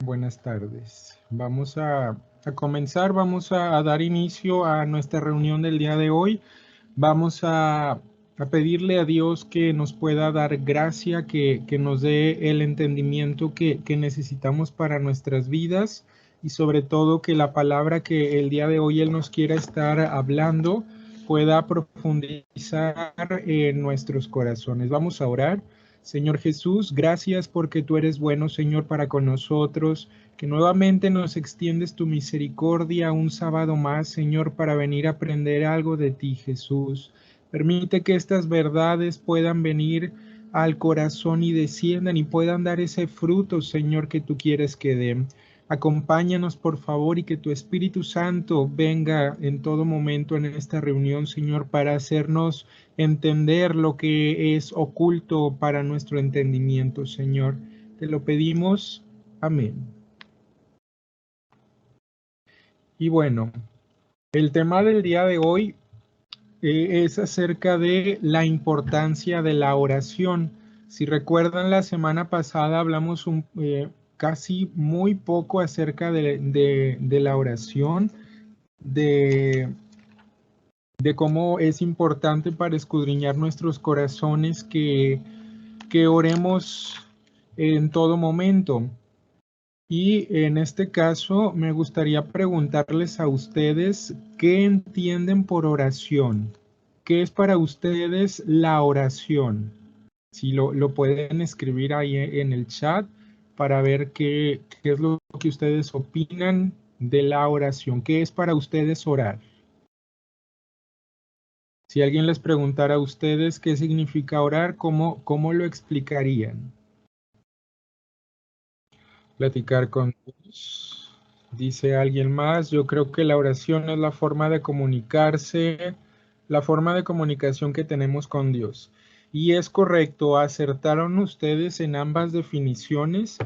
Buenas tardes. Vamos a comenzar, vamos a dar inicio a nuestra reunión del día de hoy. Vamos a pedirle a Dios que nos pueda dar gracia, que nos dé el entendimiento que necesitamos para nuestras vidas y sobre todo que la palabra que el día de hoy Él nos quiera estar hablando pueda profundizar en nuestros corazones. Vamos a orar. Señor Jesús, gracias porque tú eres bueno, Señor, para con nosotros, que nuevamente nos extiendes tu misericordia un sábado más, Señor, para venir a aprender algo de ti, Jesús. Permite que estas verdades puedan venir al corazón y desciendan y puedan dar ese fruto, Señor, que tú quieres que den. Acompáñanos, por favor, y que tu Espíritu Santo venga en todo momento en esta reunión, Señor, para hacernos entender lo que es oculto para nuestro entendimiento, Señor. Te lo pedimos. Amén. Y bueno, el tema del día de hoy es acerca de la importancia de la oración. Si recuerdan, la semana pasada hablamos casi muy poco acerca de la oración, de cómo es importante para escudriñar nuestros corazones que oremos en todo momento. Y en este caso me gustaría preguntarles a ustedes qué entienden por oración. ¿Qué es para ustedes la oración? Si lo pueden escribir ahí en el chat para ver qué es lo que ustedes opinan de la oración. ¿Qué es para ustedes orar? Si alguien les preguntara a ustedes qué significa orar, ¿cómo lo explicarían? Platicar con Dios. Dice alguien más, yo creo que la oración es la forma de comunicarse, la forma de comunicación que tenemos con Dios. Y es correcto, acertaron ustedes en ambas definiciones.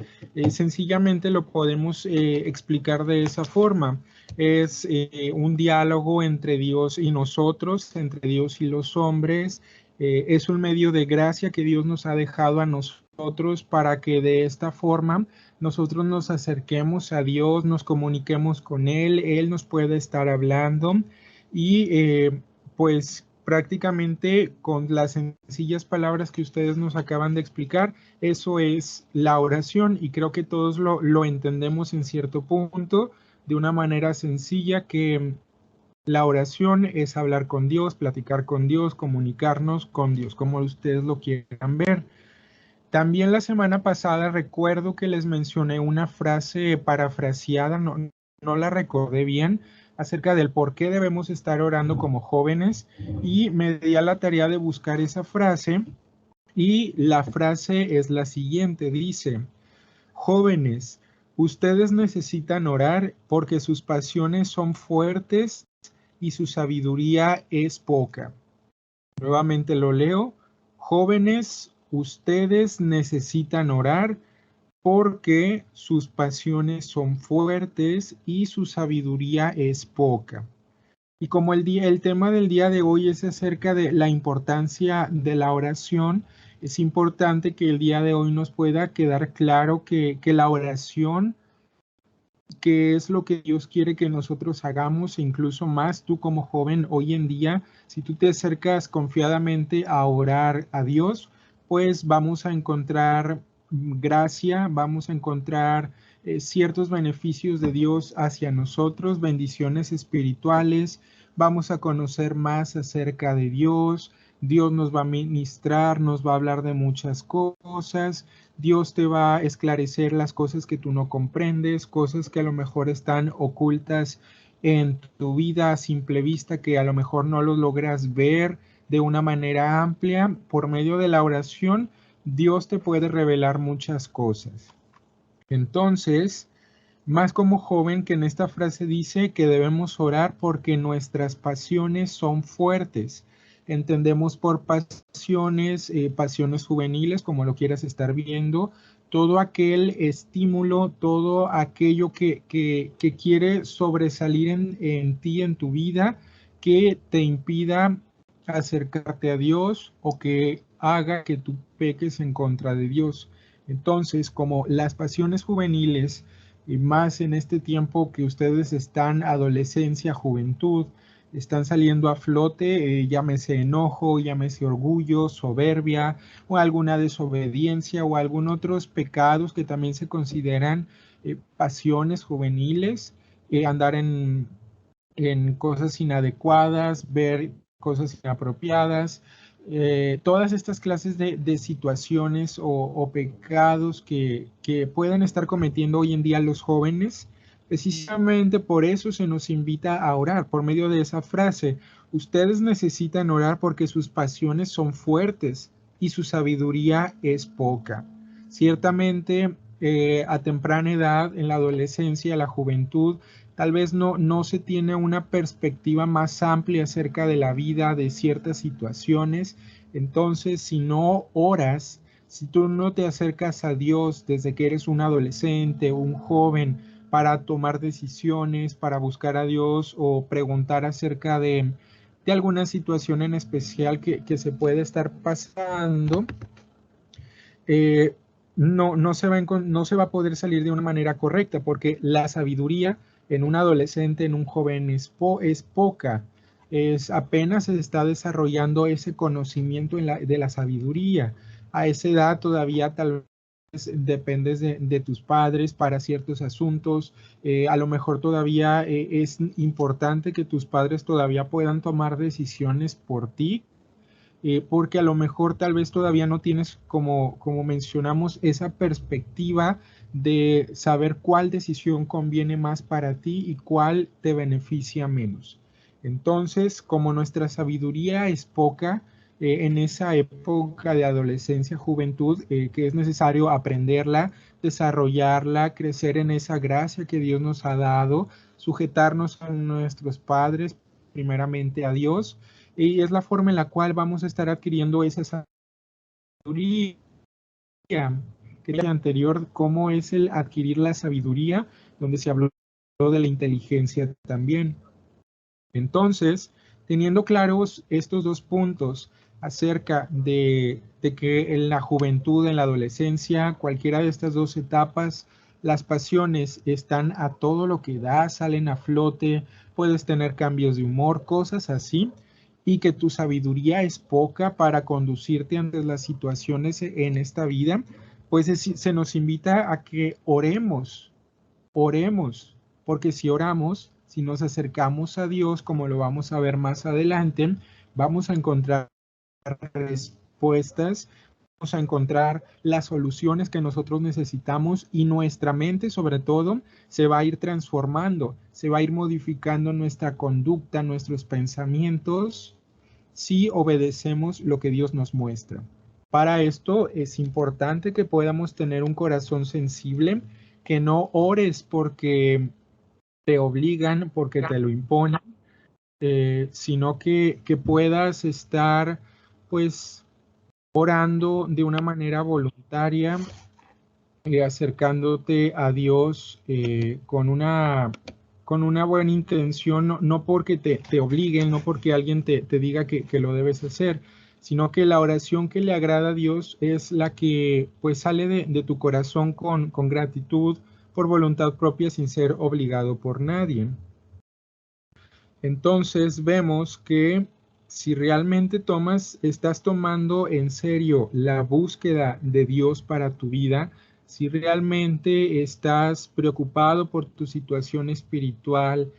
Sencillamente lo podemos explicar de esa forma. Es un diálogo entre Dios y nosotros, entre Dios y los hombres. Es un medio de gracia que Dios nos ha dejado a nosotros para que de esta forma nosotros nos acerquemos a Dios, nos comuniquemos con Él nos puede estar hablando y pues prácticamente con las sencillas palabras que ustedes nos acaban de explicar, eso es la oración y creo que todos lo entendemos en cierto punto de una manera sencilla que la oración es hablar con Dios, platicar con Dios, comunicarnos con Dios, como ustedes lo quieran ver. También la semana pasada recuerdo que les mencioné una frase parafraseada, no la recordé bien, acerca del por qué debemos estar orando como jóvenes y me di a la tarea de buscar esa frase y la frase es la siguiente, dice, jóvenes, ustedes necesitan orar porque sus pasiones son fuertes y su sabiduría es poca. Nuevamente lo leo. Jóvenes, ustedes necesitan orar porque sus pasiones son fuertes y su sabiduría es poca. Y como el tema del día de hoy es acerca de la importancia de la oración, es importante que el día de hoy nos pueda quedar claro que la oración, qué es lo que Dios quiere que nosotros hagamos, e incluso más tú como joven hoy en día, si tú te acercas confiadamente a orar a Dios, pues vamos a encontrar gracia, vamos a encontrar ciertos beneficios de Dios hacia nosotros, bendiciones espirituales, vamos a conocer más acerca de Dios, Dios nos va a ministrar, nos va a hablar de muchas cosas, Dios te va a esclarecer las cosas que tú no comprendes, cosas que a lo mejor están ocultas en tu vida a simple vista, que a lo mejor no lo logras ver de una manera amplia. Por medio de la oración, Dios te puede revelar muchas cosas. Entonces, más como joven que en esta frase dice que debemos orar porque nuestras pasiones son fuertes. Entendemos por pasiones, pasiones juveniles, como lo quieras estar viendo, todo aquel estímulo, todo aquello que quiere sobresalir en ti, en tu vida, que te impida acercarte a Dios o que haga que tú peques en contra de Dios. Entonces, como las pasiones juveniles y más en este tiempo que ustedes están adolescencia, juventud, están saliendo a flote, llámese enojo, llámese orgullo, soberbia o alguna desobediencia o algún otros pecados que también se consideran pasiones juveniles, andar en cosas inadecuadas, ver cosas inapropiadas, todas estas clases de situaciones o pecados que pueden estar cometiendo hoy en día los jóvenes. Precisamente por eso se nos invita a orar, por medio de esa frase. Ustedes necesitan orar porque sus pasiones son fuertes y su sabiduría es poca. Ciertamente, a temprana edad, en la adolescencia, la juventud, tal vez no se tiene una perspectiva más amplia acerca de la vida, de ciertas situaciones. Entonces, si no oras, si tú no te acercas a Dios desde que eres un adolescente o un joven para tomar decisiones, para buscar a Dios o preguntar acerca de alguna situación en especial que se puede estar pasando, eh, no se va a poder salir de una manera correcta, porque la sabiduría en un adolescente, en un joven, es poca. Apenas se está desarrollando ese conocimiento de la sabiduría. A esa edad todavía tal vez dependes de tus padres para ciertos asuntos. A lo mejor todavía es importante que tus padres todavía puedan tomar decisiones por ti, porque a lo mejor tal vez todavía no tienes, como mencionamos, esa perspectiva de saber cuál decisión conviene más para ti y cuál te beneficia menos. Entonces, como nuestra sabiduría es poca, en esa época de adolescencia, juventud, que es necesario aprenderla, desarrollarla, crecer en esa gracia que Dios nos ha dado, sujetarnos a nuestros padres, primeramente a Dios, y es la forma en la cual vamos a estar adquiriendo esa sabiduría. Que el anterior, cómo es el adquirir la sabiduría, donde se habló de la inteligencia también. Entonces, teniendo claros estos dos puntos acerca de que en la juventud, en la adolescencia, cualquiera de estas dos etapas, las pasiones están a todo lo que da, salen a flote, puedes tener cambios de humor, cosas así, y que tu sabiduría es poca para conducirte ante las situaciones en esta vida, pues se nos invita a que oremos, porque si oramos, si nos acercamos a Dios, como lo vamos a ver más adelante, vamos a encontrar respuestas, vamos a encontrar las soluciones que nosotros necesitamos y nuestra mente, sobre todo, se va a ir transformando, se va a ir modificando nuestra conducta, nuestros pensamientos, si obedecemos lo que Dios nos muestra. Para esto es importante que podamos tener un corazón sensible, que no ores porque te obligan, porque te lo imponen, sino que puedas estar pues orando de una manera voluntaria, acercándote a Dios con una buena intención, no porque te obliguen, no porque alguien te diga que lo debes hacer, sino que la oración que le agrada a Dios es la que pues sale de tu corazón con gratitud, por voluntad propia, sin ser obligado por nadie. Entonces vemos que si realmente estás tomando en serio la búsqueda de Dios para tu vida, si realmente estás preocupado por tu situación espiritual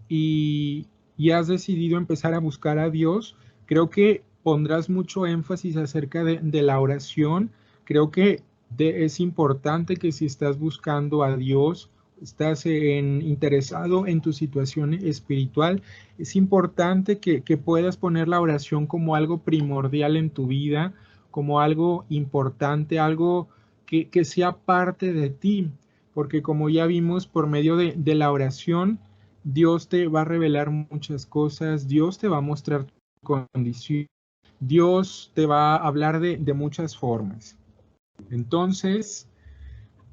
y has decidido empezar a buscar a Dios, creo que pondrás mucho énfasis acerca de la oración. Creo que es importante que si estás buscando a Dios, estás interesado en tu situación espiritual, es importante que puedas poner la oración como algo primordial en tu vida, como algo importante, algo que sea parte de ti, porque como ya vimos, por medio de la oración, Dios te va a revelar muchas cosas, Dios te va a mostrar tu condición, Dios te va a hablar de muchas formas. Entonces,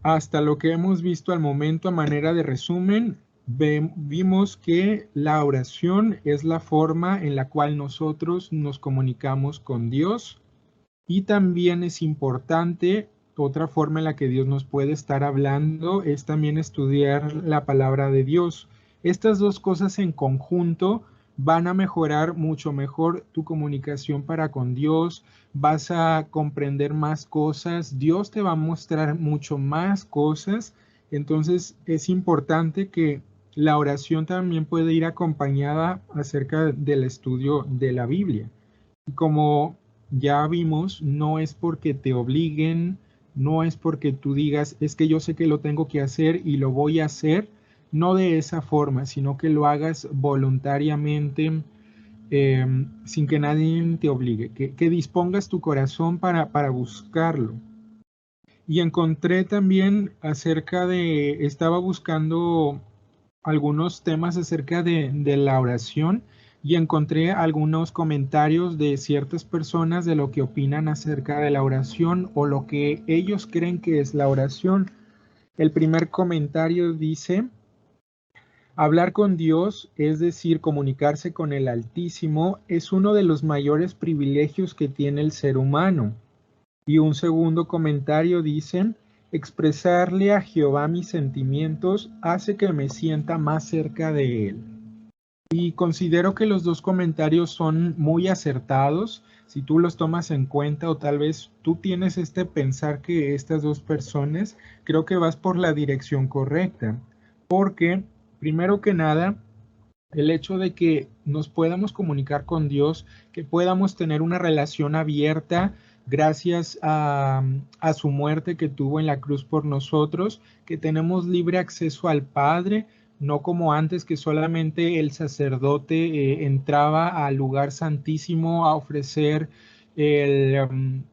hasta lo que hemos visto al momento a manera de resumen, vimos que la oración es la forma en la cual nosotros nos comunicamos con Dios, y también es importante otra forma en la que Dios nos puede estar hablando es también estudiar la palabra de Dios. Estas dos cosas en conjunto van a mejorar mucho mejor tu comunicación para con Dios, vas a comprender más cosas, Dios te va a mostrar mucho más cosas, entonces es importante que la oración también puede ir acompañada acerca del estudio de la Biblia. Y como ya vimos, no es porque te obliguen, no es porque tú digas, es que yo sé que lo tengo que hacer y lo voy a hacer, no de esa forma, sino que lo hagas voluntariamente, sin que nadie te obligue, que dispongas tu corazón para buscarlo. Y encontré también estaba buscando algunos temas acerca de la oración y encontré algunos comentarios de ciertas personas de lo que opinan acerca de la oración o lo que ellos creen que es la oración. El primer comentario dice: hablar con Dios, es decir, comunicarse con el Altísimo, es uno de los mayores privilegios que tiene el ser humano. Y un segundo comentario dice: expresarle a Jehová mis sentimientos hace que me sienta más cerca de él. Y considero que los dos comentarios son muy acertados. Si tú los tomas en cuenta o tal vez tú tienes este pensar que estas dos personas, creo que vas por la dirección correcta. Porque, primero que nada, el hecho de que nos podamos comunicar con Dios, que podamos tener una relación abierta gracias a su muerte que tuvo en la cruz por nosotros, que tenemos libre acceso al Padre, no como antes que solamente el sacerdote entraba al lugar santísimo a ofrecer un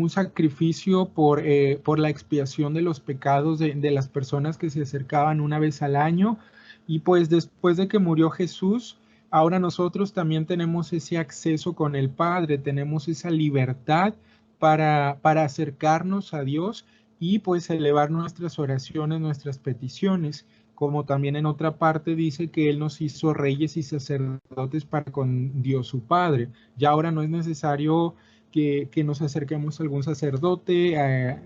sacrificio por la expiación de los pecados de las personas que se acercaban una vez al año. Y pues después de que murió Jesús, ahora nosotros también tenemos ese acceso con el Padre, tenemos esa libertad para acercarnos a Dios y pues elevar nuestras oraciones, nuestras peticiones. Como también en otra parte dice que Él nos hizo reyes y sacerdotes para con Dios su Padre. Ya ahora no es necesario que nos acerquemos a algún sacerdote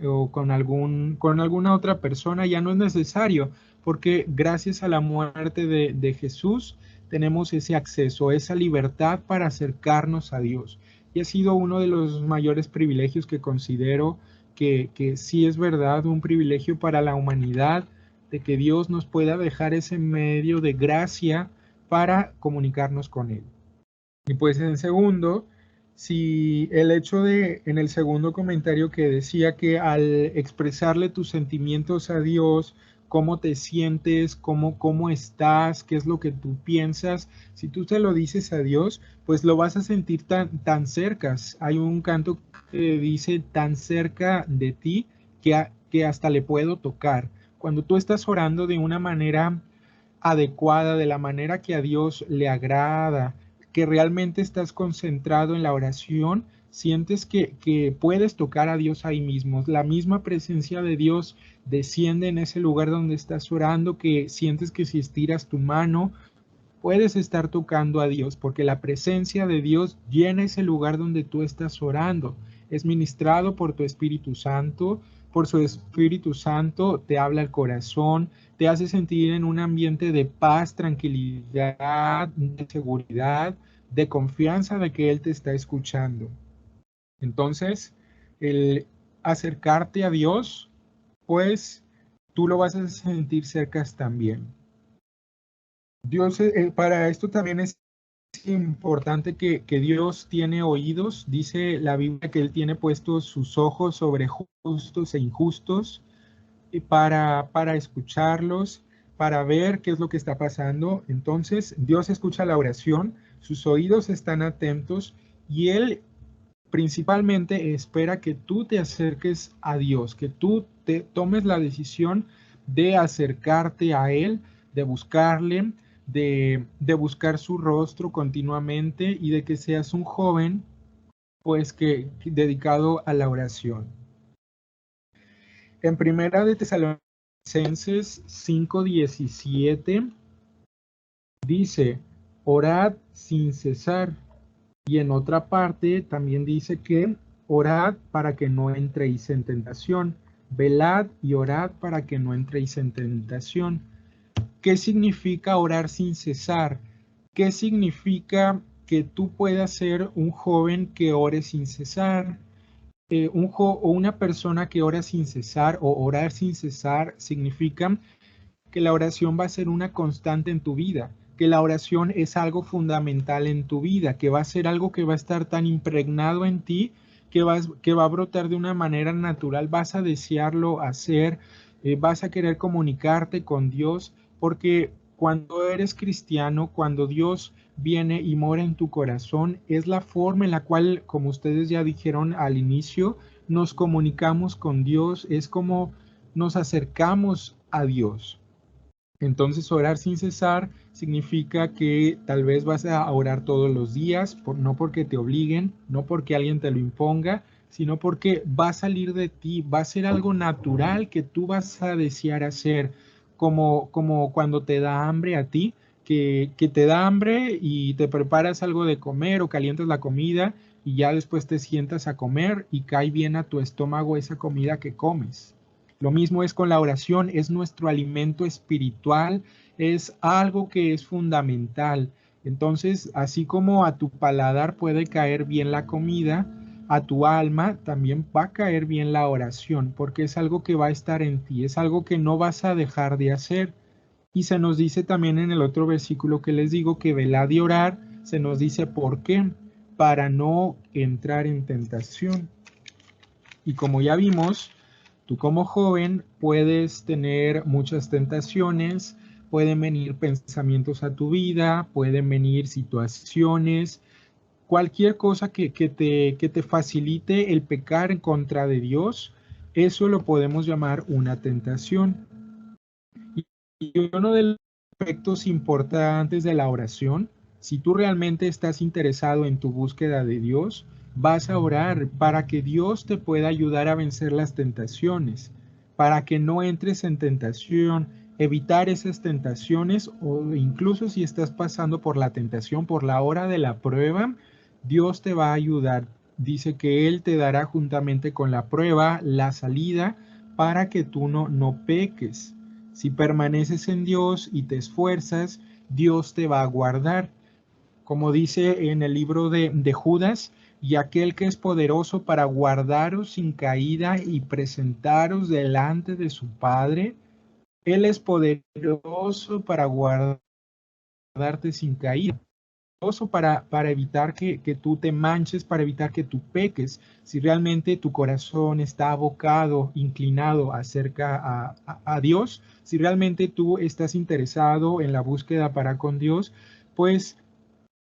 o con alguna otra persona, ya no es necesario, porque gracias a la muerte de Jesús tenemos ese acceso, esa libertad para acercarnos a Dios. Y ha sido uno de los mayores privilegios que considero que sí es verdad, un privilegio para la humanidad, de que Dios nos pueda dejar ese medio de gracia para comunicarnos con Él. Y pues en segundo, si el hecho en el segundo comentario que decía que al expresarle tus sentimientos a Dios, cómo te sientes, cómo estás, qué es lo que tú piensas, si tú te lo dices a Dios, pues lo vas a sentir tan cerca. Hay un canto que dice tan cerca de ti que hasta le puedo tocar. Cuando tú estás orando de una manera adecuada, de la manera que a Dios le agrada, que realmente estás concentrado en la oración, sientes que puedes tocar a Dios ahí mismo. La misma presencia de Dios desciende en ese lugar donde estás orando, que sientes que si estiras tu mano, puedes estar tocando a Dios, porque la presencia de Dios llena ese lugar donde tú estás orando. Es ministrado por tu Espíritu Santo, por su Espíritu Santo te habla el corazón, te hace sentir en un ambiente de paz, tranquilidad, de seguridad, de confianza de que Él te está escuchando. Entonces, el acercarte a Dios, pues tú lo vas a sentir cerca también. Dios, para esto también es importante que Dios tiene oídos. Dice la Biblia que Él tiene puestos sus ojos sobre justos e injustos para escucharlos, para ver qué es lo que está pasando. Entonces, Dios escucha la oración, sus oídos están atentos y Él principalmente espera que tú te acerques a Dios, que tú te tomes la decisión de acercarte a Él, de buscarle, de buscar su rostro continuamente y de que seas un joven pues que dedicado a la oración. En primera de Tesalonicenses 5:17 dice: orad sin cesar. Y en otra parte también dice que orad para que no entréis en tentación. Velad y orad para que no entréis en tentación. ¿Qué significa orar sin cesar? ¿Qué significa que tú puedas ser un joven que ore sin cesar? O una persona que ora sin cesar o orar sin cesar significa que la oración va a ser una constante en tu vida, que la oración es algo fundamental en tu vida, que va a ser algo que va a estar tan impregnado en ti que va a brotar de una manera natural, vas a desearlo hacer, vas a querer comunicarte con Dios, porque cuando eres cristiano, cuando Dios viene y mora en tu corazón, es la forma en la cual, como ustedes ya dijeron al inicio, nos comunicamos con Dios, es como nos acercamos a Dios. Entonces, orar sin cesar significa que tal vez vas a orar todos los días, no porque te obliguen, no porque alguien te lo imponga, sino porque va a salir de ti, va a ser algo natural que tú vas a desear hacer, como cuando te da hambre a ti, que te da hambre y te preparas algo de comer o calientas la comida y ya después te sientas a comer y cae bien a tu estómago esa comida que comes. Lo mismo es con la oración, es nuestro alimento espiritual, es algo que es fundamental. Entonces, así como a tu paladar puede caer bien la comida, a tu alma también va a caer bien la oración, porque es algo que va a estar en ti, es algo que no vas a dejar de hacer. Y se nos dice también en el otro versículo que les digo que velad y orar, se nos dice ¿por qué? Para no entrar en tentación. Y como ya vimos, tú como joven puedes tener muchas tentaciones, pueden venir pensamientos a tu vida, pueden venir situaciones, cualquier cosa que te facilite el pecar en contra de Dios, eso lo podemos llamar una tentación. Y uno de los aspectos importantes de la oración, si tú realmente estás interesado en tu búsqueda de Dios, vas a orar para que Dios te pueda ayudar a vencer las tentaciones, para que no entres en tentación, evitar esas tentaciones o incluso si estás pasando por la tentación, por la hora de la prueba, Dios te va a ayudar. Dice que Él te dará juntamente con la prueba la salida para que tú no peques. Si permaneces en Dios y te esfuerzas, Dios te va a guardar. Como dice en el libro de Judas, y aquel que es poderoso para guardaros sin caída y presentaros delante de su Padre, Él es poderoso para guardarte sin caída para evitar que tú te manches, para evitar que tú peques. Si realmente tu corazón está abocado, inclinado acerca a Dios, si realmente tú estás interesado en la búsqueda para con Dios, pues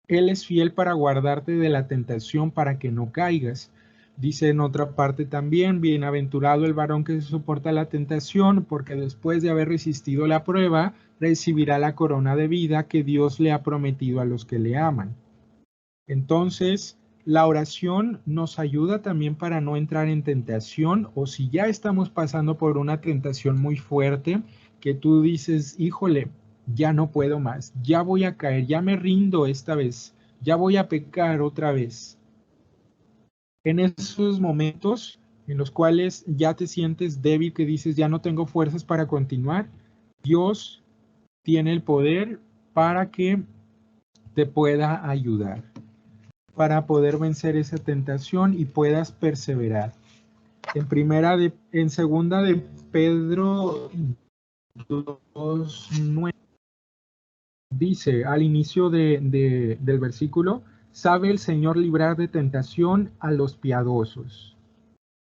Él es fiel para guardarte de la tentación para que no caigas. Dice en otra parte también, bienaventurado el varón que soporta la tentación, porque después de haber resistido la prueba, recibirá la corona de vida que Dios le ha prometido a los que le aman. Entonces, la oración nos ayuda también para no entrar en tentación, o si ya estamos pasando por una tentación muy fuerte, que tú dices, híjole, ya no puedo más, ya voy a caer, ya me rindo esta vez, ya voy a pecar otra vez. En esos momentos en los cuales ya te sientes débil, que dices, ya no tengo fuerzas para continuar, Dios tiene el poder para que te pueda ayudar, para poder vencer esa tentación y puedas perseverar. En segunda de Pedro 2:9 dice al inicio del versículo, sabe el Señor librar de tentación a los piadosos.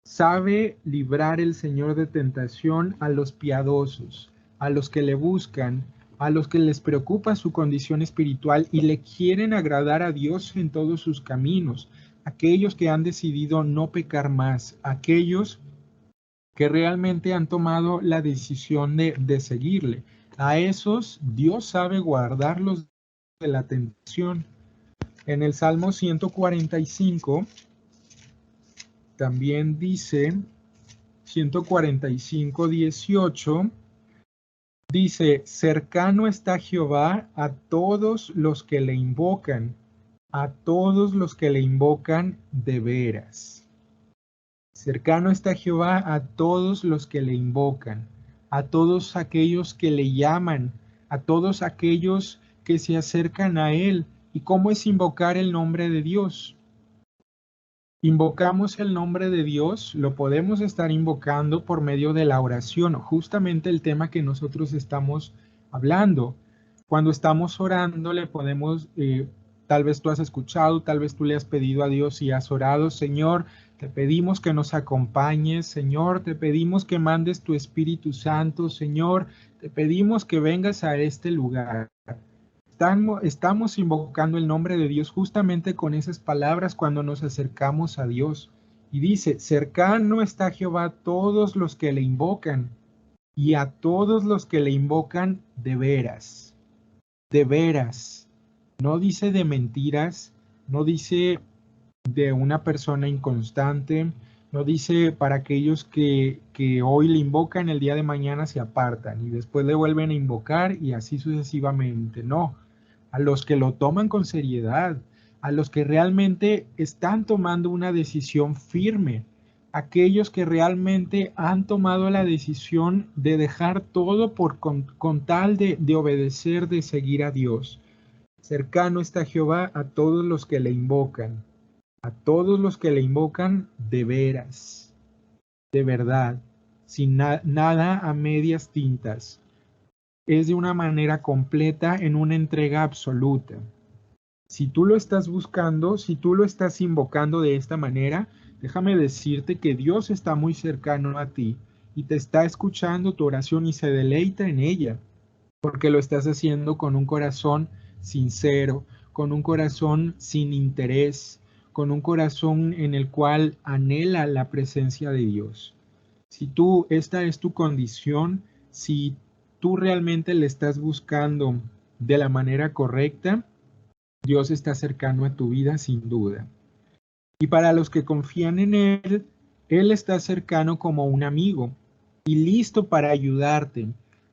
Sabe librar el Señor de tentación a los piadosos, a los que le buscan, a los que les preocupa su condición espiritual y le quieren agradar a Dios en todos sus caminos, aquellos que han decidido no pecar más, aquellos que realmente han tomado la decisión de seguirle. A esos Dios sabe guardarlos de la tentación. En el Salmo 145 también dice, 145:18, dice, cercano está Jehová a todos los que le invocan, a todos los que le invocan de veras. Cercano está Jehová a todos los que le invocan, a todos aquellos que le llaman, a todos aquellos que se acercan a él. ¿Y cómo es invocar el nombre de Dios? Invocamos el nombre de Dios, lo podemos estar invocando por medio de la oración, justamente el tema que nosotros estamos hablando. Cuando estamos orando, le podemos, tal vez tú has escuchado, tal vez tú le has pedido a Dios y has orado: Señor, te pedimos que nos acompañes, Señor, te pedimos que mandes tu Espíritu Santo, Señor, te pedimos que vengas a este lugar. Estamos invocando el nombre de Dios justamente con esas palabras cuando nos acercamos a Dios. Y dice: cercano está Jehová a todos los que le invocan, y a todos los que le invocan de veras. De veras. No dice de mentiras, no dice de una persona inconstante, no dice para aquellos que hoy le invocan, el día de mañana se apartan y después le vuelven a invocar y así sucesivamente. No, a los que lo toman con seriedad, a los que realmente están tomando una decisión firme, aquellos que realmente han tomado la decisión de dejar todo con tal de obedecer, de seguir a Dios. Cercano está Jehová a todos los que le invocan, a todos los que le invocan de veras, de verdad, sin nada a medias tintas. Es de una manera completa, en una entrega absoluta. Si tú lo estás buscando, si tú lo estás invocando de esta manera, déjame decirte que Dios está muy cercano a ti y te está escuchando tu oración y se deleita en ella, porque lo estás haciendo con un corazón sincero, con un corazón sin interés, con un corazón en el cual anhela la presencia de Dios. Si esta es tu condición, si tú realmente le estás buscando de la manera correcta, Dios está cercano a tu vida sin duda. Y para los que confían en Él, Él está cercano como un amigo y listo para ayudarte.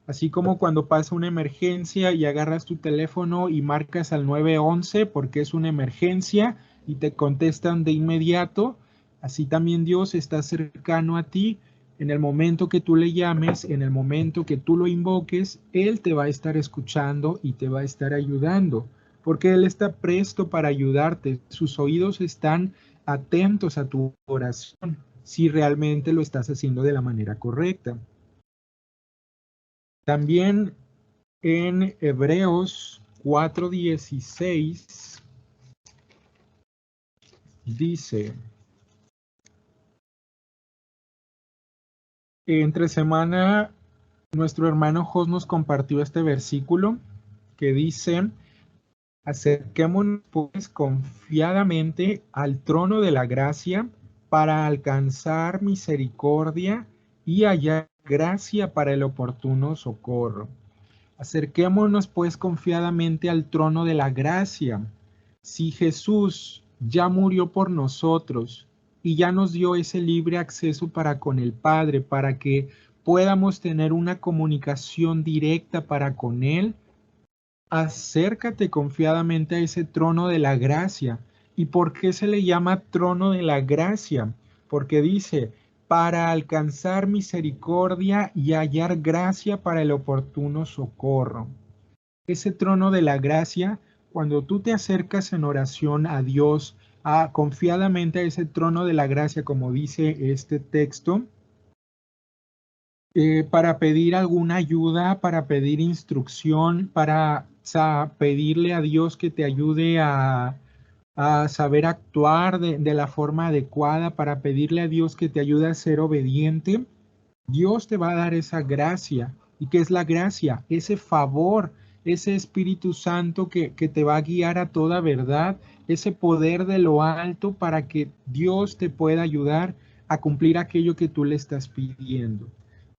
Así como cuando pasa una emergencia y agarras tu teléfono y marcas al 911 porque es una emergencia y te contestan de inmediato, así también Dios está cercano a ti. En el momento que tú le llames, en el momento que tú lo invoques, Él te va a estar escuchando y te va a estar ayudando, porque Él está presto para ayudarte. Sus oídos están atentos a tu oración, si realmente lo estás haciendo de la manera correcta. También en Hebreos 4:16 dice: entre semana nuestro hermano Jos nos compartió este versículo que dice: acerquémonos pues confiadamente al trono de la gracia para alcanzar misericordia y hallar gracia para el oportuno socorro. Acerquémonos pues confiadamente al trono de la gracia. Si Jesús ya murió por nosotros y ya nos dio ese libre acceso para con el Padre, para que podamos tener una comunicación directa para con Él, acércate confiadamente a ese trono de la gracia. ¿Y por qué se le llama trono de la gracia? Porque dice: para alcanzar misericordia y hallar gracia para el oportuno socorro. Ese trono de la gracia, cuando tú te acercas en oración a Dios, confiadamente a ese trono de la gracia, como dice este texto, para pedir alguna ayuda, para pedir instrucción, para pedirle a Dios que te ayude a saber actuar de la forma adecuada, para pedirle a Dios que te ayude a ser obediente, Dios te va a dar esa gracia. ¿Y qué es la gracia? Ese favor, ese Espíritu Santo que te va a guiar a toda verdad, ese poder de lo alto para que Dios te pueda ayudar a cumplir aquello que tú le estás pidiendo,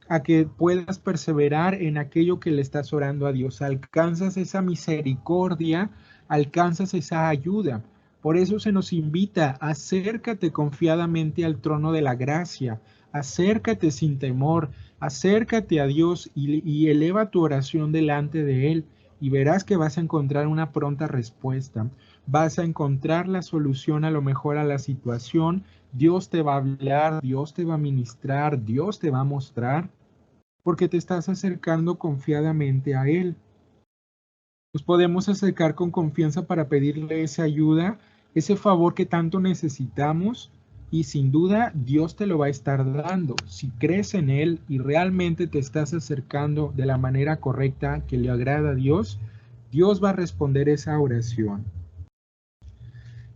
a que puedas perseverar en aquello que le estás orando a Dios. Alcanzas esa misericordia, alcanzas esa ayuda. Por eso se nos invita: acércate confiadamente al trono de la gracia, acércate sin temor, acércate a Dios y eleva tu oración delante de Él y verás que vas a encontrar una pronta respuesta. vas a encontrar la solución a lo mejor a la situación, Dios te va a hablar, Dios te va a ministrar, Dios te va a mostrar, porque te estás acercando confiadamente a Él. Nos podemos acercar con confianza para pedirle esa ayuda, ese favor que tanto necesitamos, y sin duda Dios te lo va a estar dando. Si crees en Él y realmente te estás acercando de la manera correcta que le agrada a Dios, Dios va a responder esa oración.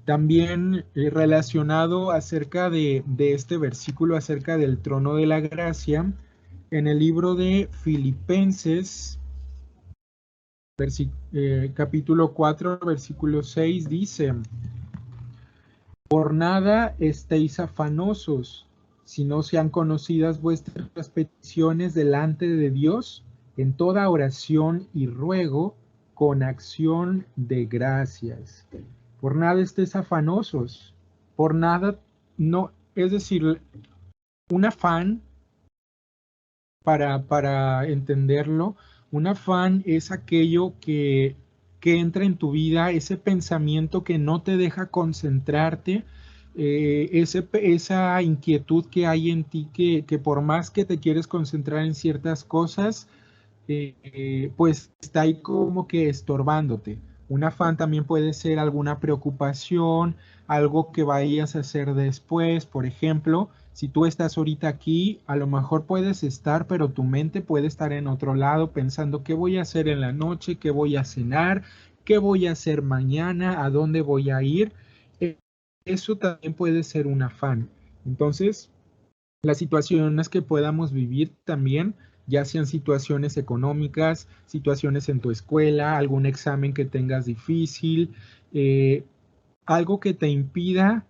También relacionado acerca de este versículo, acerca del trono de la gracia, en el libro de Filipenses, capítulo 4, versículo 6, dice: por nada estéis afanosos, si no sean conocidas vuestras peticiones delante de Dios, en toda oración y ruego, con acción de gracias. Por nada estéis afanosos, por nada, no, es decir, un afán, para entenderlo, un afán es aquello que entra en tu vida, ese pensamiento que no te deja concentrarte, esa inquietud que hay en ti, que por más que te quieres concentrar en ciertas cosas, pues está ahí como que estorbándote. Un afán también puede ser alguna preocupación, algo que vayas a hacer después. Por ejemplo, si tú estás ahorita aquí, a lo mejor puedes estar, pero tu mente puede estar en otro lado pensando qué voy a hacer en la noche, qué voy a cenar, qué voy a hacer mañana, a dónde voy a ir. Eso también puede ser un afán. Entonces, las situaciones que podamos vivir también, ya sean situaciones económicas, situaciones en tu escuela, algún examen que tengas difícil, algo que te impida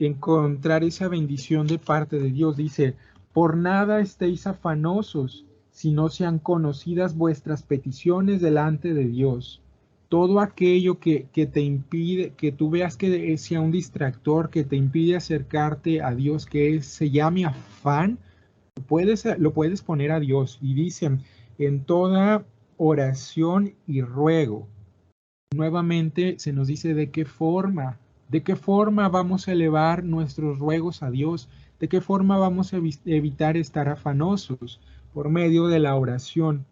encontrar esa bendición de parte de Dios. Dice, por nada estéis afanosos, si no sean conocidas vuestras peticiones delante de Dios. Todo aquello que te impide, que tú veas que sea un distractor, que te impide acercarte a Dios, que se llame afán, lo puedes poner a Dios. Y dicen, en toda oración y ruego. Nuevamente se nos dice de qué forma vamos a elevar nuestros ruegos a Dios, de qué forma vamos a evitar estar afanosos por medio de la oración.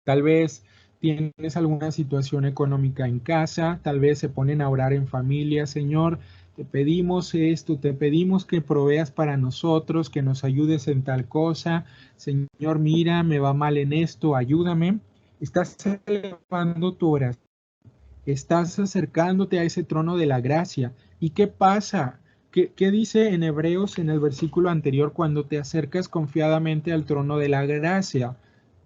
Tal vez tienes alguna situación económica en casa, tal vez se ponen a orar en familia. Señor, te pedimos esto, te pedimos que proveas para nosotros, que nos ayudes en tal cosa. Señor, mira, me va mal en esto, ayúdame. Estás elevando tu oración, estás acercándote a ese trono de la gracia. ¿Y qué pasa? ¿Qué dice en Hebreos en el versículo anterior cuando te acercas confiadamente al trono de la gracia?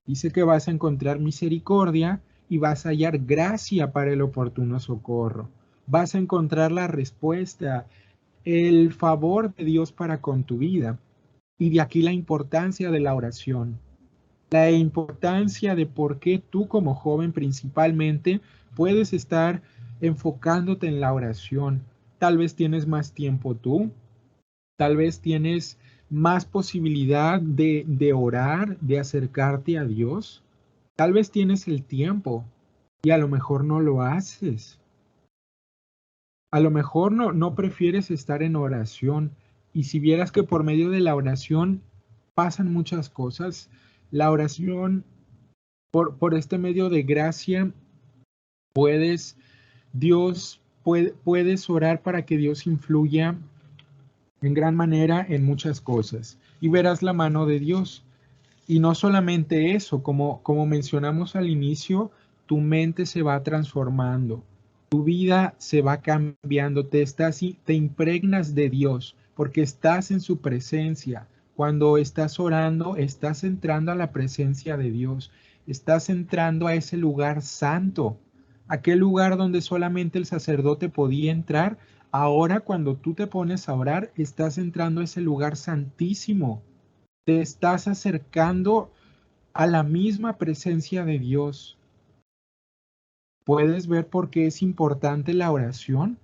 Dice que vas a encontrar misericordia y vas a hallar gracia para el oportuno socorro. Vas a encontrar la respuesta, el favor de Dios para con tu vida. Y de aquí la importancia de la oración. La importancia de por qué tú como joven principalmente puedes estar enfocándote en la oración. Tal vez tienes más tiempo tú, tal vez tienes más posibilidad de orar, de acercarte a Dios. Tal vez tienes el tiempo y a lo mejor no lo haces. A lo mejor no prefieres estar en oración. Y si vieras que por medio de la oración pasan muchas cosas, la oración, por este medio de gracia, puedes orar para que Dios influya en gran manera en muchas cosas. Y verás la mano de Dios. Y no solamente eso, como mencionamos al inicio, tu mente se va transformando, tu vida se va cambiando, te impregnas de Dios porque estás en su presencia. Cuando estás orando, estás entrando a la presencia de Dios, estás entrando a ese lugar santo, aquel lugar donde solamente el sacerdote podía entrar. Ahora cuando tú te pones a orar, estás entrando a ese lugar santísimo. Te estás acercando a la misma presencia de Dios. ¿Puedes ver por qué es importante la oración?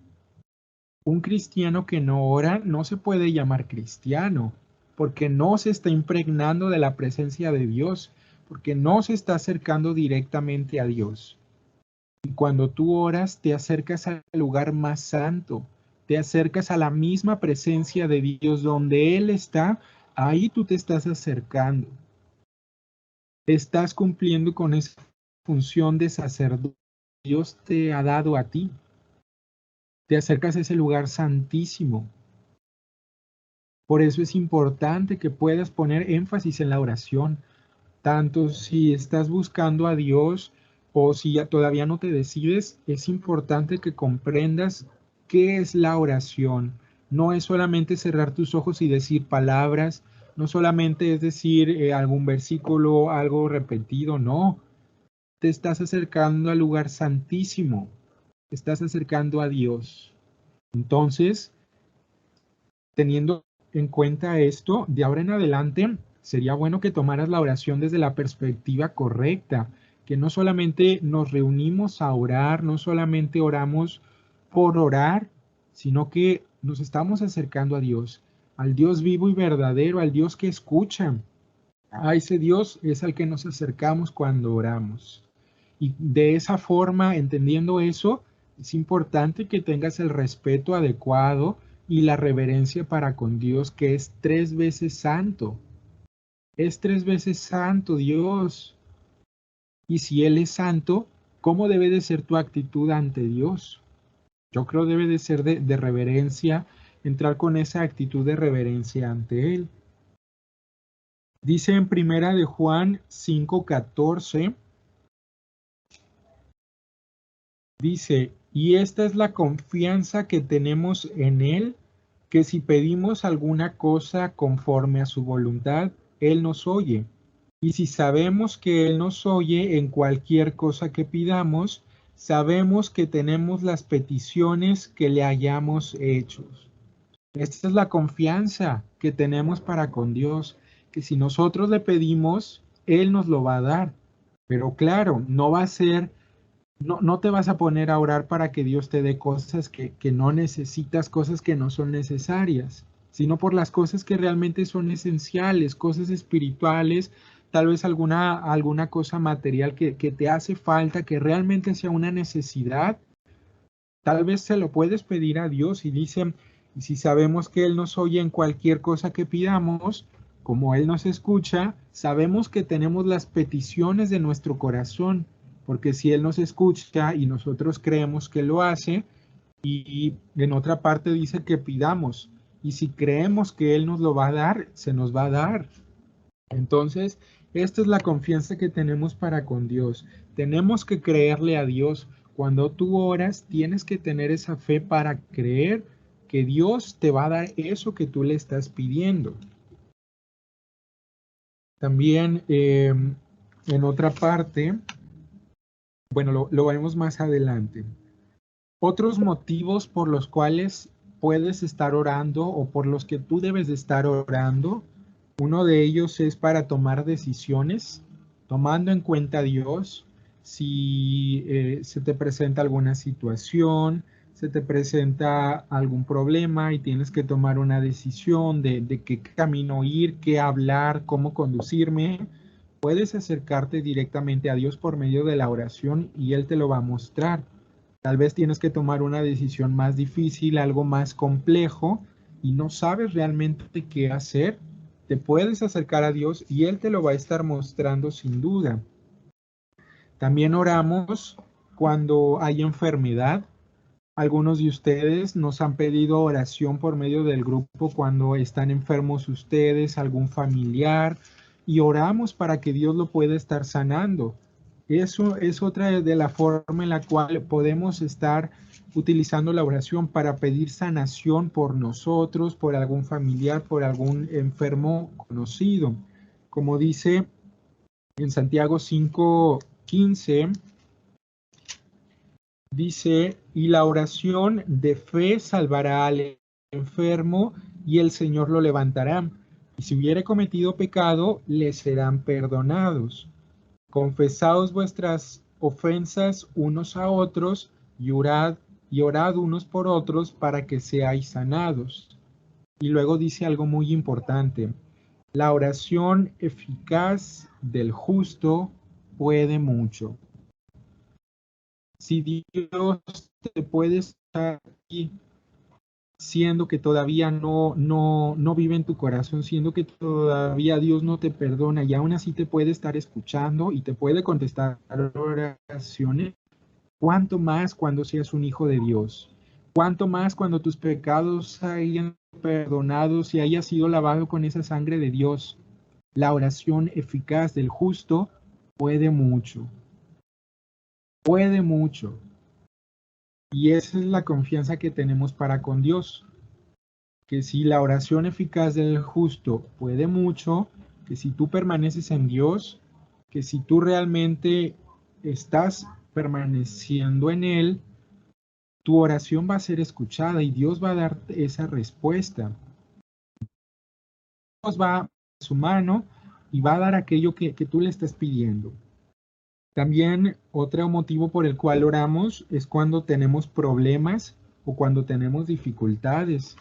Un cristiano que no ora no se puede llamar cristiano, porque no se está impregnando de la presencia de Dios, porque no se está acercando directamente a Dios. Y cuando tú oras, te acercas al lugar más santo, te acercas a la misma presencia de Dios donde Él está, ahí tú te estás acercando. Estás cumpliendo con esa función de sacerdote que Dios te ha dado a ti. Te acercas a ese lugar santísimo. Por eso es importante que puedas poner énfasis en la oración, tanto si estás buscando a Dios o si todavía no te decides, es importante que comprendas qué es la oración. No es solamente cerrar tus ojos y decir palabras, no solamente es decir algún versículo, algo repetido, no. Te estás acercando al lugar santísimo, te estás acercando a Dios. Entonces, teniendo en cuenta esto, de ahora en adelante sería bueno que tomaras la oración desde la perspectiva correcta, que no solamente nos reunimos a orar, no solamente oramos por orar, sino que nos estamos acercando a Dios, al Dios vivo y verdadero, al Dios que escucha. A ese Dios es al que nos acercamos cuando oramos. Y de esa forma, entendiendo eso, es importante que tengas el respeto adecuado y la reverencia para con Dios, que es 3 veces santo. Es 3 veces santo Dios. Y si Él es santo, ¿cómo debe de ser tu actitud ante Dios? Yo creo debe de ser de reverencia, entrar con esa actitud de reverencia ante Él. Dice en primera de Juan 5:14, dice, y esta es la confianza que tenemos en Él, que si pedimos alguna cosa conforme a su voluntad, Él nos oye. Y si sabemos que Él nos oye en cualquier cosa que pidamos, sabemos que tenemos las peticiones que le hayamos hecho. Esta es la confianza que tenemos para con Dios, que si nosotros le pedimos, Él nos lo va a dar. Pero claro, no va a ser, no te vas a poner a orar para que Dios te dé cosas que no necesitas, cosas que no son necesarias, sino por las cosas que realmente son esenciales, cosas espirituales, tal vez alguna cosa material que te hace falta, que realmente sea una necesidad. Tal vez se lo puedes pedir a Dios y dicen, y si sabemos que Él nos oye en cualquier cosa que pidamos, como Él nos escucha, sabemos que tenemos las peticiones de nuestro corazón, porque si Él nos escucha y nosotros creemos que lo hace, y en otra parte dice que pidamos, y si creemos que Él nos lo va a dar, se nos va a dar. Entonces, esta es la confianza que tenemos para con Dios. Tenemos que creerle a Dios. Cuando tú oras, tienes que tener esa fe para creer que Dios te va a dar eso que tú le estás pidiendo. También en otra parte, bueno, lo veremos más adelante. Otros motivos por los cuales puedes estar orando o por los que tú debes de estar orando, uno de ellos es para tomar decisiones, tomando en cuenta a Dios. Si se te presenta alguna situación, se te presenta algún problema y tienes que tomar una decisión de qué camino ir, qué hablar, cómo conducirme, puedes acercarte directamente a Dios por medio de la oración y Él te lo va a mostrar. Tal vez tienes que tomar una decisión más difícil, algo más complejo y no sabes realmente qué hacer. Te puedes acercar a Dios y Él te lo va a estar mostrando sin duda. También oramos cuando hay enfermedad. Algunos de ustedes nos han pedido oración por medio del grupo cuando están enfermos ustedes, algún familiar, y oramos para que Dios lo pueda estar sanando. Eso es otra de la forma en la cual podemos estar utilizando la oración para pedir sanación por nosotros, por algún familiar, por algún enfermo conocido. Como dice en Santiago 5:15, dice, y la oración de fe salvará al enfermo y el Señor lo levantará. Y si hubiere cometido pecado, le serán perdonados. Confesaos vuestras ofensas unos a otros y orad unos por otros para que seáis sanados. Y luego dice algo muy importante. La oración eficaz del justo puede mucho. Si Dios te puede estar aquí, siendo que todavía no vive en tu corazón, siendo que todavía Dios no te perdona y aún así te puede estar escuchando y te puede contestar oraciones, ¿cuánto más cuando seas un hijo de Dios? ¿Cuánto más cuando tus pecados hayan perdonados y hayas sido lavado con esa sangre de Dios? La oración eficaz del justo puede mucho, puede mucho. Y esa es la confianza que tenemos para con Dios, que si la oración eficaz del justo puede mucho, que si tú permaneces en Dios, que si tú realmente estás permaneciendo en Él, tu oración va a ser escuchada y Dios va a dar esa respuesta. Dios va a su mano y va a dar aquello que tú le estás pidiendo. También otro motivo por el cual oramos es cuando tenemos problemas o cuando tenemos dificultades.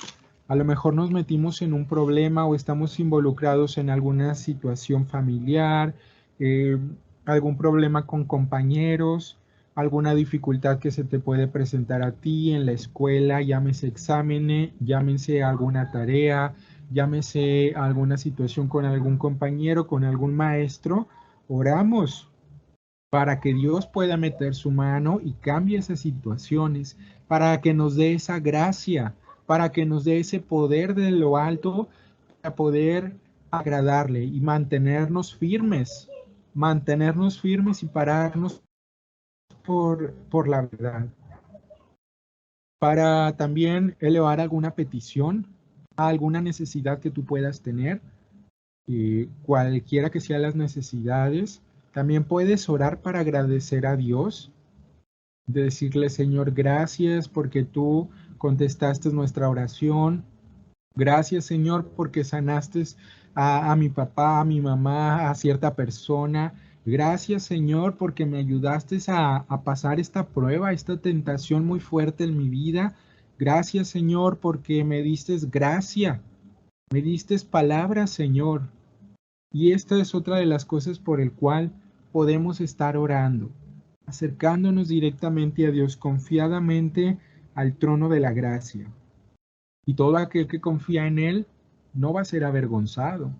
A lo mejor nos metimos en un problema o estamos involucrados en alguna situación familiar, eh, algún problema con compañeros, alguna dificultad que se te puede presentar a ti en la escuela, llámese exámenes, llámese alguna tarea, llámese alguna situación con algún compañero, con algún maestro. Oramos para que Dios pueda meter su mano y cambie esas situaciones, para que nos dé esa gracia, para que nos dé ese poder de lo alto para poder agradarle y mantenernos firmes y pararnos por la verdad. Para también elevar alguna petición, a alguna necesidad que tú puedas tener, cualquiera que sean las necesidades. También puedes orar para agradecer a Dios, de decirle, Señor, gracias porque tú contestaste nuestra oración. Gracias, Señor, porque sanaste a mi papá, a mi mamá, a cierta persona. Gracias, Señor, porque me ayudaste a pasar esta prueba, esta tentación muy fuerte en mi vida. Gracias, Señor, porque me diste gracia, me diste palabras, Señor. Y esta es otra de las cosas por el cual podemos estar orando, acercándonos directamente a Dios, confiadamente al trono de la gracia. Y todo aquel que confía en Él no va a ser avergonzado.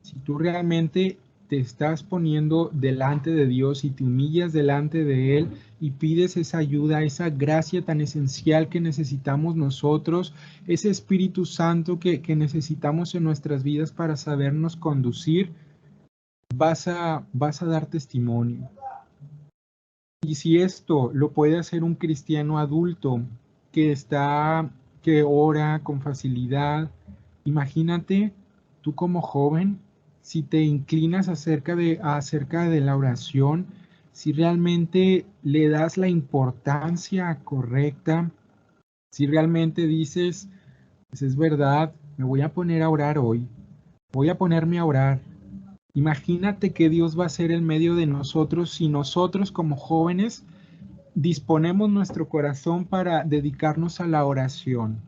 Si tú realmente te estás poniendo delante de Dios y te humillas delante de Él y pides esa ayuda, esa gracia tan esencial que necesitamos nosotros, ese Espíritu Santo que necesitamos en nuestras vidas para sabernos conducir, vas a dar testimonio. Y si esto lo puede hacer un cristiano adulto que ora con facilidad, imagínate tú como joven, si te inclinas acerca de la oración, si realmente le das la importancia correcta, si realmente dices, pues es verdad, me voy a poner a orar hoy, voy a ponerme a orar. Imagínate que Dios va a ser el medio de nosotros si nosotros como jóvenes disponemos nuestro corazón para dedicarnos a la oración.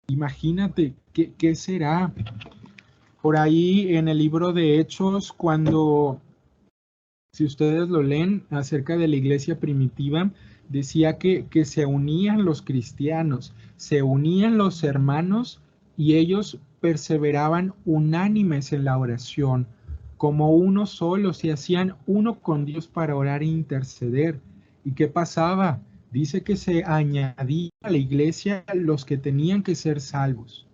Imagínate, ¿qué será? Por ahí en el libro de Hechos, si ustedes lo leen acerca de la iglesia primitiva, decía que se unían los cristianos, se unían los hermanos y ellos perseveraban unánimes en la oración, como uno solo, se hacían uno con Dios para orar e interceder. ¿Y qué pasaba? Dice que se añadía a la iglesia los que tenían que ser salvos.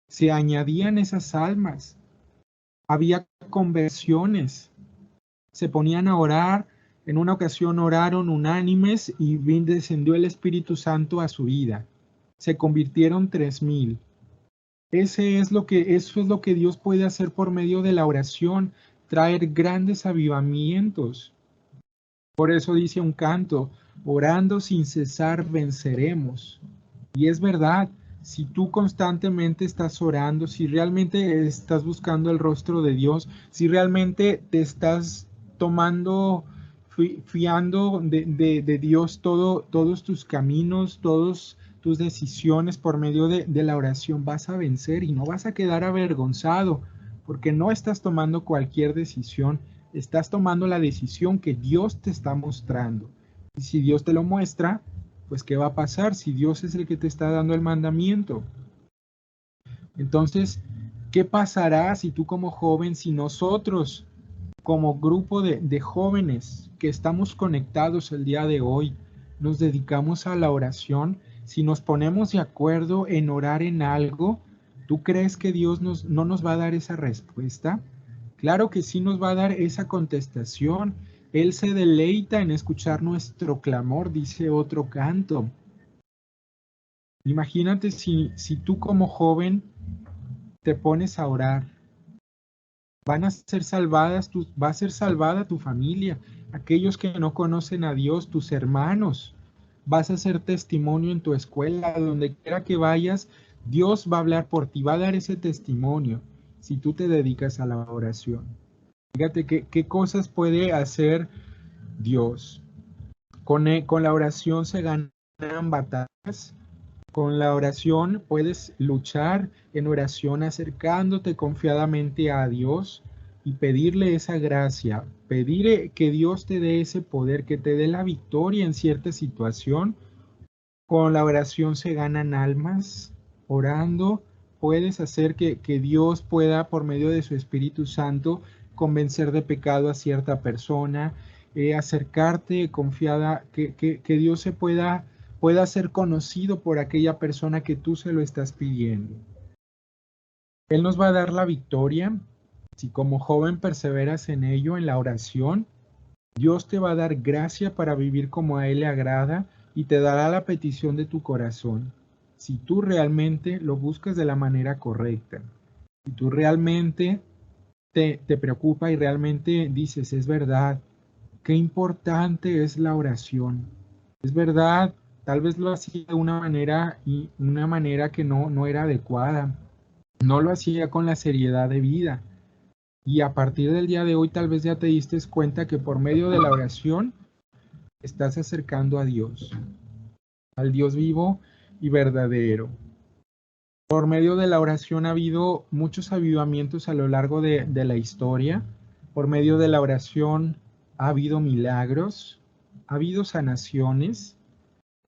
Se añadían esas almas. Había conversiones. Se ponían a orar. En una ocasión oraron unánimes y descendió el Espíritu Santo a su vida. Se convirtieron 3,000. Eso es lo que Dios puede hacer por medio de la oración, traer grandes avivamientos. Por eso dice un canto, orando sin cesar venceremos. Y es verdad, si tú constantemente estás orando, si realmente estás buscando el rostro de Dios, si realmente te estás tomando, fiando de Dios todos tus caminos, todas tus decisiones por medio de la oración, vas a vencer y no vas a quedar avergonzado, porque no estás tomando cualquier decisión, estás tomando la decisión que Dios te está mostrando. Y si Dios te lo muestra, pues ¿qué va a pasar si Dios es el que te está dando el mandamiento? Entonces, ¿qué pasará si tú como joven, si nosotros como grupo de jóvenes que estamos conectados el día de hoy, nos dedicamos a la oración, si nos ponemos de acuerdo en orar en algo, ¿tú crees que Dios no nos va a dar esa respuesta? Claro que sí nos va a dar esa contestación. Él se deleita en escuchar nuestro clamor, dice otro canto. Imagínate si tú como joven te pones a orar, van a ser salvadas, va a ser salvada tu familia, aquellos que no conocen a Dios, tus hermanos. Vas a ser testimonio en tu escuela, donde quiera que vayas, Dios va a hablar por ti, va a dar ese testimonio si tú te dedicas a la oración. Fíjate qué cosas puede hacer Dios. Con la oración se ganan batallas. Con la oración puedes luchar en oración acercándote confiadamente a Dios y pedirle esa gracia, pedir que Dios te dé ese poder, que te dé la victoria en cierta situación. Con la oración se ganan almas. Orando puedes hacer que Dios pueda, por medio de su Espíritu Santo, convencer de pecado a cierta persona, acercarte confiada, que Dios pueda ser conocido por aquella persona que tú se lo estás pidiendo. Él nos va a dar la victoria. Si como joven perseveras en ello, en la oración, Dios te va a dar gracia para vivir como a Él le agrada y te dará la petición de tu corazón. Si tú realmente lo buscas de la manera correcta, si tú realmente te preocupa y realmente dices, es verdad, qué importante es la oración. Es verdad, tal vez lo hacía de una manera y una manera que no era adecuada. No lo hacía con la seriedad de vida. Y a partir del día de hoy tal vez ya te diste cuenta que por medio de la oración estás acercando a Dios, al Dios vivo y verdadero. Por medio de la oración ha habido muchos avivamientos a lo largo de la historia. Por medio de la oración ha habido milagros, ha habido sanaciones,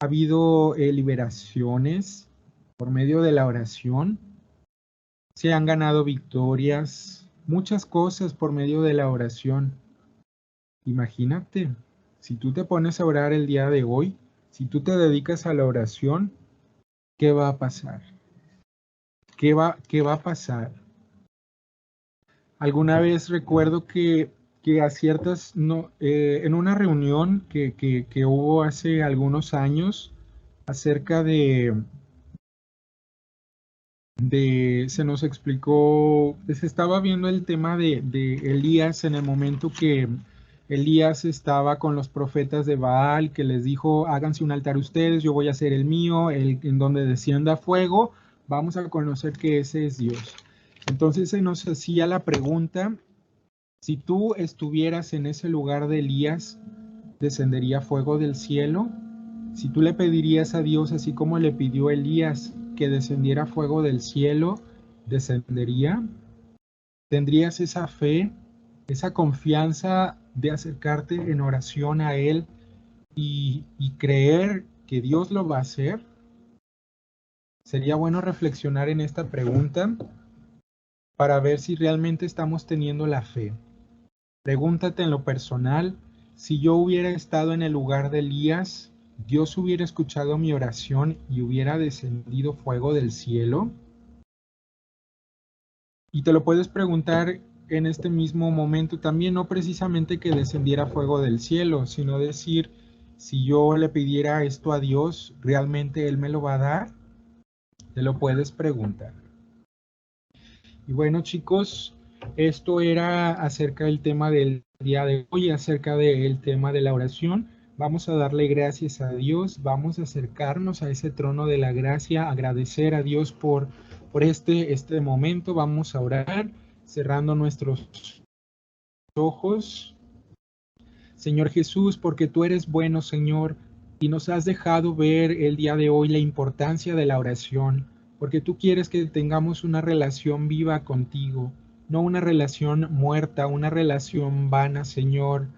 ha habido liberaciones. Por medio de la oración se han ganado victorias, muchas cosas por medio de la oración. Imagínate, si tú te pones a orar el día de hoy, si tú te dedicas a la oración, ¿qué va a pasar? ¿Qué va a pasar? Alguna vez recuerdo que a ciertas, no, en una reunión que hubo hace algunos años acerca se nos explicó, se estaba viendo el tema de Elías en el momento que Elías estaba con los profetas de Baal, que les dijo, háganse un altar ustedes, yo voy a hacer el mío, en donde descienda fuego, vamos a conocer que ese es Dios. Entonces se nos hacía la pregunta, si tú estuvieras en ese lugar de Elías, ¿descendería fuego del cielo? Si tú le pedirías a Dios, así como le pidió Elías, que descendiera fuego del cielo, ¿descendería? ¿Tendrías esa fe, esa confianza de acercarte en oración a Él y creer que Dios lo va a hacer? Sería bueno reflexionar en esta pregunta para ver si realmente estamos teniendo la fe. Pregúntate en lo personal, si yo hubiera estado en el lugar de Elías, ¿Dios hubiera escuchado mi oración y hubiera descendido fuego del cielo? Y te lo puedes preguntar en este mismo momento también, no precisamente que descendiera fuego del cielo, sino decir, si yo le pidiera esto a Dios, ¿realmente Él me lo va a dar? Te lo puedes preguntar. Y bueno, chicos, esto era acerca del tema del día de hoy, acerca del tema de la oración. Vamos a darle gracias a Dios, vamos a acercarnos a ese trono de la gracia, agradecer a Dios por este momento. Vamos a orar, cerrando nuestros ojos. Señor Jesús, porque tú eres bueno, Señor, y nos has dejado ver el día de hoy la importancia de la oración, porque tú quieres que tengamos una relación viva contigo, no una relación muerta, una relación vana, Señor.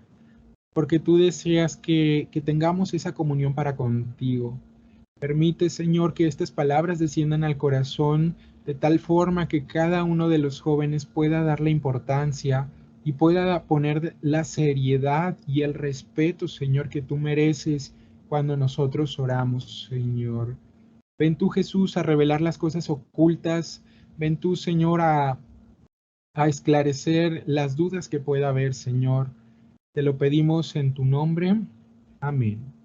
porque tú deseas que tengamos esa comunión para contigo. Permite, Señor, que estas palabras desciendan al corazón de tal forma que cada uno de los jóvenes pueda darle importancia y pueda poner la seriedad y el respeto, Señor, que tú mereces cuando nosotros oramos, Señor. Ven tú, Jesús, a revelar las cosas ocultas. Ven tú, Señor, a esclarecer las dudas que pueda haber, Señor. Te lo pedimos en tu nombre. Amén.